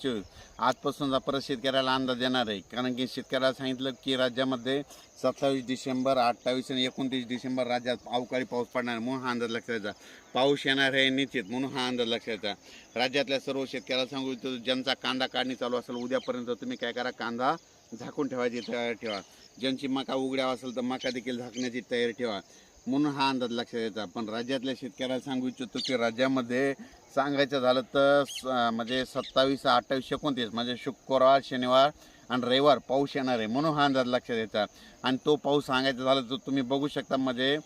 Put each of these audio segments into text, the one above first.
आजपासून परत शेतकऱ्याला अंदाज देणार आहे, कारण की शेतकऱ्याला सांगितलं की राज्यामध्ये 27 डिसेंबर 28 आणि 29 डिसेंबर राज्यात अवकाळी पाऊस पडणार, म्हणून हा अंदाज लक्षात पाऊस येणार आहे निश्चित, म्हणून हा अंदाज लक्षात राज्यातल्या सर्व शेतकऱ्याला सांगू इच्छितो, ज्यांचा कांदा काढणी चालू असेल उद्यापर्यंत तुम्ही काय करा, कांदा झाकून ठेवायची तयारी ठेवा. ज्यांची मका उघड्या असेल तर मका देखील झाकण्याची तयारी ठेवा, म्हणून हा अंदाज लक्षात येतात. पण राज्यातल्या शेतकऱ्याला सांगू इच्छितो की राज्यामध्ये सांगायचं झालं तर म्हणजे 27, 28, 29 म्हणजे शुक्रवार, शनिवार आणि रविवार पाऊस येणार आहे, म्हणून हा अंदाज लक्षात येतात. आणि तो पाऊस सांगायचं झालं तर तुम्ही बघू शकता, म्हणजे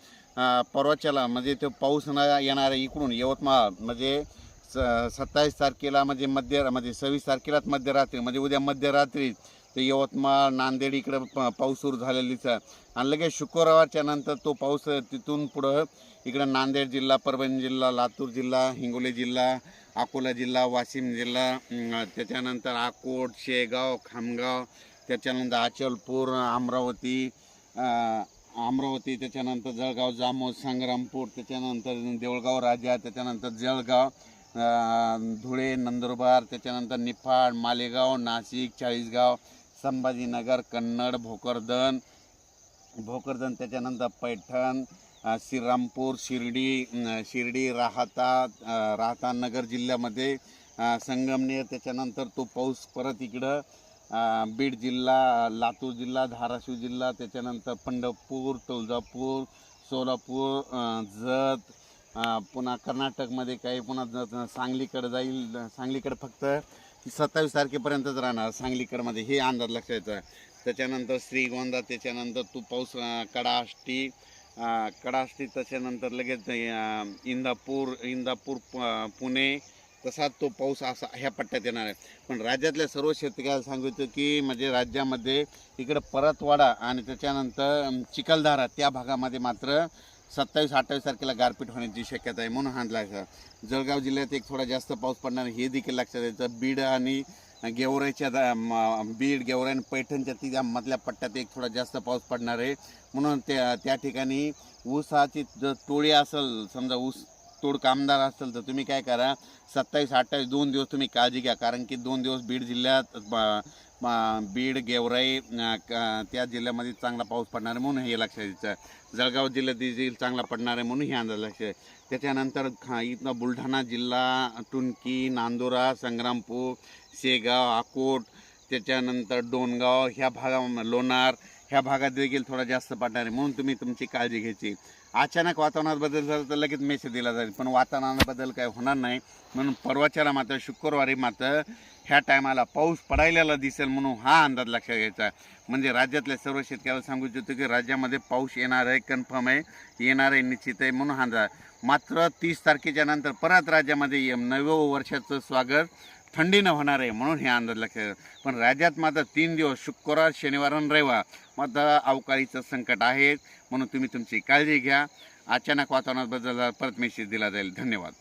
परवाच्याला म्हणजे तो पाऊस येणार आहे इकडून यवतमाळ, म्हणजे 27 तारखेला म्हणजे 26 तारखेलाच मध्यरात्री, म्हणजे उद्या मध्यरात्री ते यवतमाळ, नांदेड इकडं पाऊस सुरू झालेलीच आहे. आणि लगेच शुक्रवारच्या नंतर तो पाऊस तिथून पुढं इकडं नांदेड जिल्हा, परभणी जिल्हा, लातूर जिल्हा, हिंगोली जिल्हा, अकोला जिल्हा, वाशिम जिल्हा, त्याच्यानंतर अकोट, शेगाव, खामगाव, त्याच्यानंतर अचलपूर, अमरावती, त्याच्यानंतर जळगाव, जामोद, संग्रामपूर, त्याच्यानंतर देऊळगाव राजा, त्याच्यानंतर जळगाव, धुळे, नंदुरबार, त्याच्यानंतर निफाड, मालेगाव, नाशिक, चाळीसगाव, संभाजीनगर, कन्नड, भोकरदन, त्याच्यानंतर पैठण, श्रीरामपूर, शिर्डी, राहता नगर जिल्ह्यामध्ये, संगमनेर, त्याच्यानंतर तो पाऊस परत इकडं बीड जिल्हा, लातूर जिल्हा, धाराशिव जिल्हा, त्याच्यानंतर पंढरपूर, तुळजापूर, सोलापूर, जत, पुन्हा कर्नाटकमध्ये काही, पुन्हा सांगलीकडे जाईल. सांगलीकडे फक्त 27 तारखेपर्यंतच राहणार सांगलीकडमध्ये, हे अंदाज लक्षात येतं. त्याच्यानंतर श्रीगोंदा, त्याच्यानंतर तो पाऊस कडाष्टी, त्याच्यानंतर लगेच इंदापूर, पुणे, तसाच तो पाऊस असा ह्या पट्ट्यात येणार आहे. पण राज्यातल्या सर्व शेतकऱ्याला सांगितलं की म्हणजे राज्यामध्ये इकडं परतवाडा आणि त्याच्यानंतर चिखलदरा त्या भागामध्ये मात्र 27, 28 तारखेला गारपीट होण्याची शक्यता आहे, म्हणून हा अंदाज. जळगाव जिल्ह्यात एक थोडा जास्त पाऊस पडणार हे देखील लक्षात येतं. बीड आणि गेवराईच्या बीड, गेवराई आणि पैठणच्या तिच्यामधल्या पट्ट्यात एक थोडा जास्त पाऊस पडणार आहे, म्हणून त्या ठिकाणी ऊसाची टोळी असेल, समजा ऊस तोड कामदार असेल तर तुम्ही काय करा, 27, 28 2 दिवस तुम्ही काळजी घ्या, कारण की 2 दिवस बीड जिल्ह्यात बीड, गेवराई त्या जिल्ह्यामध्ये चांगला पाऊस पडणार आहे, म्हणून हे लक्षात यायचं. जळगाव जिल्ह्यात देखील चांगला पडणार आहे, म्हणून हे अंदाज लक्षात आहे. त्याच्यानंतर इथनं बुलढाणा जिल्हा, टुनकी, नांदुरा, संग्रामपूर, शेगाव, अकोट, त्याच्यानंतर डोणगाव ह्या भागा, लोणार ह्या भागात देखील थोडा जास्त पडणार आहे, म्हणून तुम्ही तुमची काळजी घ्यायची. अचानक वातावरणात बदल झाला तर लगेच मेसेज दिला जाईल, पण वातावरणात बदल काय होणार नाही, म्हणून परवाच्याला मात्र शुक्रवारी मात्र ह्या टायमाला पाऊस पडायला दिसेल, म्हणून हा अंदाज लक्षात घ्यायचा. म्हणजे राज्यातल्या सर्व शेतकऱ्याला सांगू इच्छितो की राज्यामध्ये पाऊस येणार आहे, कन्फर्म आहे, येणार आहे, निश्चित आहे, म्हणून हा अंदाज. मात्र 30 तारखेच्या नंतर परत राज्यामध्ये नवं वर्षाचं स्वागत थंडीनं होणार आहे, म्हणून हे अंदाज लक्षात. पण राज्यात मात्र 3 दिवस शुक्रवार, शनिवार आणि रविवार मात्र अवकाळीचं संकट आहे, म्हणून तुम्ही तुमची काळजी घ्या. अचानक वातावरणात बदल परत मेसेज दिला जाईल. धन्यवाद.